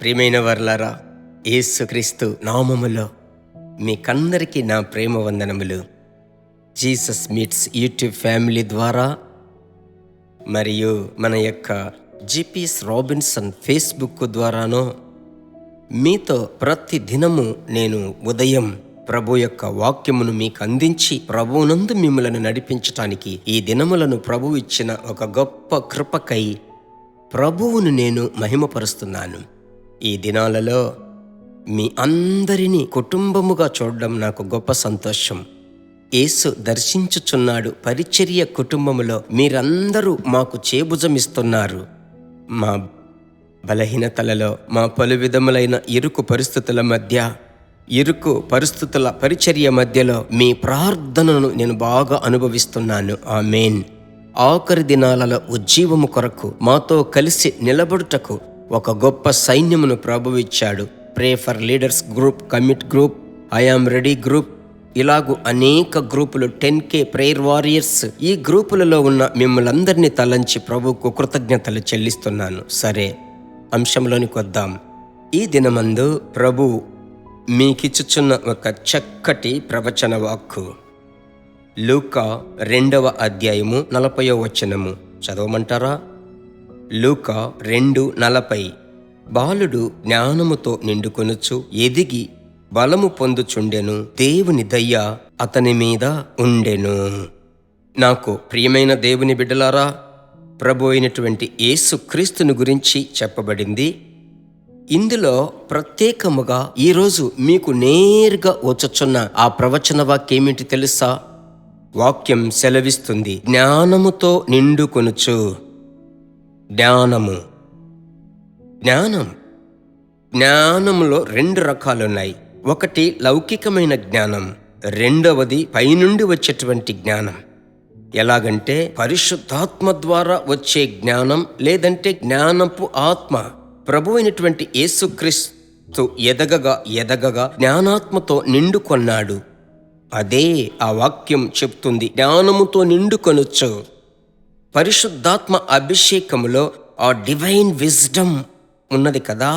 ప్రియమైన వర్లారా, యేసుక్రీస్తు నామములో మీకందరికీ నా ప్రేమ వందనములు. జీసస్ మీట్స్ యూట్యూబ్ ఫ్యామిలీ ద్వారా మరియు మన యొక్క జిపిఎస్ రాబిన్సన్ ఫేస్బుక్ ద్వారానో మీతో ప్రతి దినము నేను ఉదయం ప్రభు యొక్క వాక్యమును మీకు అందించి ప్రభువునందు మిమ్మలను నడిపించటానికి ఈ దినములను ప్రభు ఇచ్చిన ఒక గొప్ప కృపకై ప్రభువును నేను మహిమపరుస్తున్నాను. ఈ దినాలలో మీ అందరినీ కుటుంబముగా చూడడం నాకు గొప్ప సంతోషం. యేసు దర్శించుచున్నాడు. పరిచర్య కుటుంబములో మీరందరూ మాకు చేబుజమిస్తున్నారు. మా బలహీనతలలో, మా పలు విధములైన ఇరుకు పరిస్థితుల పరిచర్య మధ్యలో మీ ప్రార్థనను నేను బాగా అనుభవిస్తున్నాను. ఆమేన్. ఆఖరి దినాలలో ఉజ్జీవము కొరకు మాతో కలిసి నిలబడుటకు ఒక గొప్ప సైన్యమును ప్రభువు ఇచ్చాడు. Pray for leaders group, commit group, I am ready group, ఇలాగూ అనేక గ్రూపులు, 10K ప్రేయర్ వారియర్స్. ఈ గ్రూపులలో ఉన్న మిమ్మల్ందరినీ తలంచి ప్రభువుకు కృతజ్ఞతలు చెల్లిస్తున్నాను. సరే, అంశంలోనికి వద్దాం. ఈ దినమందు ప్రభు మీకిచ్చుచున్న ఒక చక్కటి ప్రవచన వాక్కు లూకా 2వ అధ్యాయము 40వ వచనము చదవమంటారా? లూకా 2:40. బాలుడు జ్ఞానముతో నిండుకొనుచు ఎదిగి బలము పొందుచుండెను, దేవుని దయ్య అతని మీద ఉండెను. నాకు ప్రియమైన దేవుని బిడ్డలారా, ప్రభు అయినటువంటి యేసుక్రీస్తుని గురించి చెప్పబడింది. ఇందులో ప్రత్యేకముగా ఈరోజు మీకు నేరుగా వచ్చుచున్న ఆ ప్రవచన వాక్యేమిటి తెలుసా? వాక్యం సెలవిస్తుంది, జ్ఞానముతో నిండుకొనుచు. జ్ఞానములో 2 రకాలున్నాయి. ఒకటి లౌకికమైన జ్ఞానం, రెండవది పైనుండి వచ్చేటువంటి జ్ఞానం. ఎలాగంటే పరిశుద్ధాత్మ ద్వారా వచ్చే జ్ఞానం, లేదంటే జ్ఞానపు ఆత్మ. ప్రభు అయినటువంటి యేసుక్రీస్తు ఎదగగా జ్ఞానాత్మతో నిండుకొన్నాడు. అదే ఆ వాక్యం చెప్తుంది, జ్ఞానముతో నిండుకొనొచ్చు. పరిశుద్ధాత్మ అభిషేకములో ఆ డివైన్ విజ్డమ్ ఉన్నది కదా.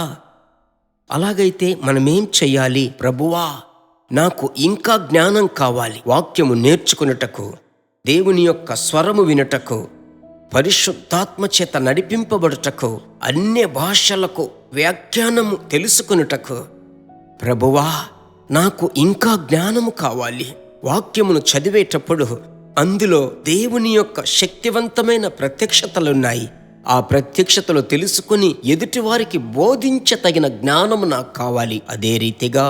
అలాగైతే మనమేం చెయ్యాలి? ప్రభువా, నాకు ఇంకా జ్ఞానం కావాలి. వాక్యము నేర్చుకున్నటకు, దేవుని యొక్క స్వరము వినుటకు, పరిశుద్ధాత్మ చేత నడిపింపబడుటకు, అన్య భాషలకు వ్యాఖ్యానము తెలుసుకునుటకు. ప్రభువా, నాకు ఇంకా జ్ఞానము కావాలి. వాక్యమును చదివేటప్పుడు అందులో దేవుని యొక్క శక్తివంతమైన ప్రత్యక్షతలున్నాయి. ఆ ప్రత్యక్షతలు తెలుసుకుని ఎదుటివారికి బోధించతగిన జ్ఞానము నాకు కావాలి. అదే రీతిగా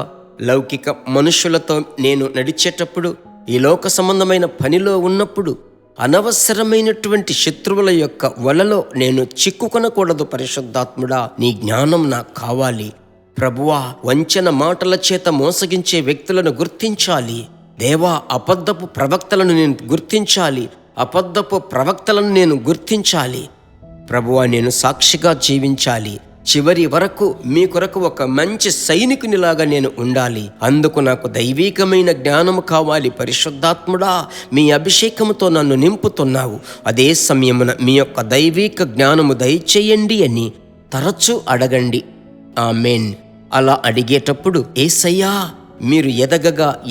లౌకిక మనుషులతో నేను నడిచేటప్పుడు, ఈ లోక సంబంధమైన పనిలో ఉన్నప్పుడు అనవసరమైనటువంటి శత్రువుల యొక్క వలలో నేను చిక్కుకొనకూడదు. పరిశుద్ధాత్ముడా, నీ జ్ఞానం నాకు కావాలి. ప్రభువా, వంచన మాటల చేత మోసగించే వ్యక్తులను గుర్తించాలి. దేవా, అబద్ధపు ప్రవక్తలను నేను గుర్తించాలి. ప్రభువా, నేను సాక్షిగా జీవించాలి. చివరి వరకు మీ కొరకు ఒక మంచి సైనికునిలాగా నేను ఉండాలి. అందుకు నాకు దైవికమైన జ్ఞానము కావాలి. పరిశుద్ధాత్ముడా, మీ అభిషేకముతో నన్ను నింపుతున్నావు. అదే సమయమున మీ యొక్క దైవిక జ్ఞానము దయచేయండి అని తరచూ అడగండి. ఆమేన్. అలా అడిగేటప్పుడు, యేసయ్యా, మీరు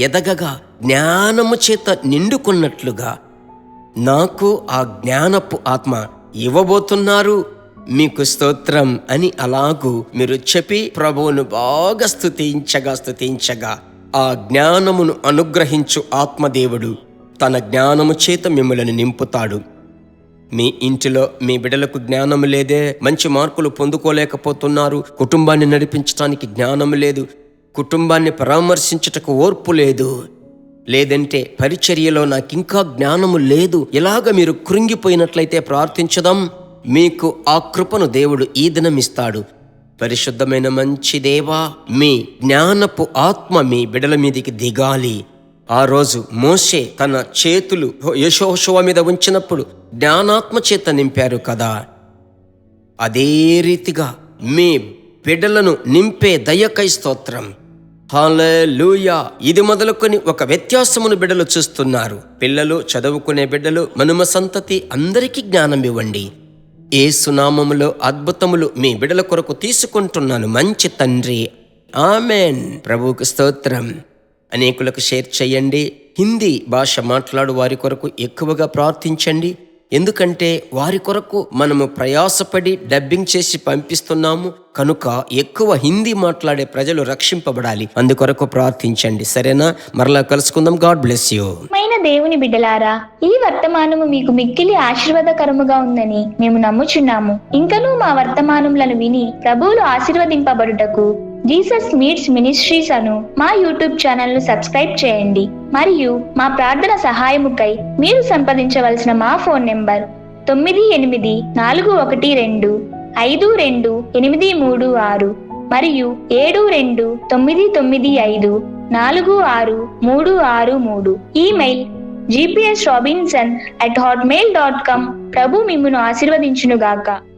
ఎదగగా జ్ఞానము చేత నిండుకున్నట్లుగా నాకు ఆ జ్ఞానపు ఆత్మ ఇవ్వబోతున్నారు. మీకు స్తోత్రం అని అలాగూ మీరు చెప్పి ప్రభువును బాగా స్తుతించగా ఆ జ్ఞానమును అనుగ్రహించు ఆత్మదేవుడు తన జ్ఞానము చేత మిమ్మల్ని నింపుతాడు. మీ ఇంటిలో మీ బిడ్డలకు జ్ఞానము లేదే, మంచి మార్కులు పొందుకోలేకపోతున్నారు, కుటుంబాన్ని నడిపించడానికి జ్ఞానము లేదు, కుటుంబాన్ని పరామర్శించుటకు ఓర్పు లేదు, లేదంటే పరిచర్యలో నాకింకా జ్ఞానము లేదు, ఇలాగ మీరు కృంగిపోయినట్లయితే ప్రార్థించుదాం. మీకు ఆ కృపను దేవుడు ఈ దినం ఇస్తాడు. పరిశుద్ధమైన మంచి దేవా, మీ జ్ఞానపు ఆత్మ మీ బిడ్డల మీదికి దిగాలి. ఆ రోజు మోషే తన చేతులు యెహోషువ మీద ఉంచినప్పుడు జ్ఞానాత్మ చేత నింపారు కదా. అదే రీతిగా మీ బిడ్డలను నింపే దయకై స్తోత్రం. హల్లెలూయా. ఇది మొదలుకొని ఒక వ్యత్యాసమును బిడ్డలు చూస్తున్నారు. పిల్లలు, చదువుకునే బిడ్డలు, మనుమ సంతతి అందరికీ జ్ఞానం ఇవ్వండి. యేసు నామములో అద్భుతములు మీ బిడ్డల కొరకు తీసుకుంటున్నాను మంచి తండ్రి, ఆమెన్. ప్రభువుకు స్తోత్రం. అనేకులకు షేర్ చేయండి. హిందీ భాష మాట్లాడు వారి కొరకు ఎక్కువగా ప్రార్థించండి. ఎందుకంటే వారి కొరకు మనము ప్రయాసపడి డబ్బింగ్ చేసి పంపిస్తున్నాము కనుక ఎక్కువ హిందీ మాట్లాడే ప్రజలు రక్షింపబడాలి. అందుకొరకు ప్రార్థించండి, సరేనా? మరలా కలుసుకుందాం. God bless you. దేవుని బిడ్డలారా, ఈ వర్తమానము మీకు మిక్కిలి ఆశీర్వాదకరముగా ఉందని మేము నమ్ముచున్నాము. ఇంకనూ మా వర్తమానములను విని ప్రభువులు ఆశీర్వదింపబడుటకు జీసస్ మీట్స్ మినిస్ట్రీస్ అను మా యూట్యూబ్ ఛానల్ ను సబ్స్క్రైబ్ చేయండి. మరియు మా ప్రార్థన సహాయముకై మీరు సంప్రదించవలసిన మా ఫోన్ నెంబర్ 9842528236 మరియు 7299546363. Email gpsrobinson@hotmail.com. ప్రభు మిమ్మును ఆశీర్వదించునుగాక.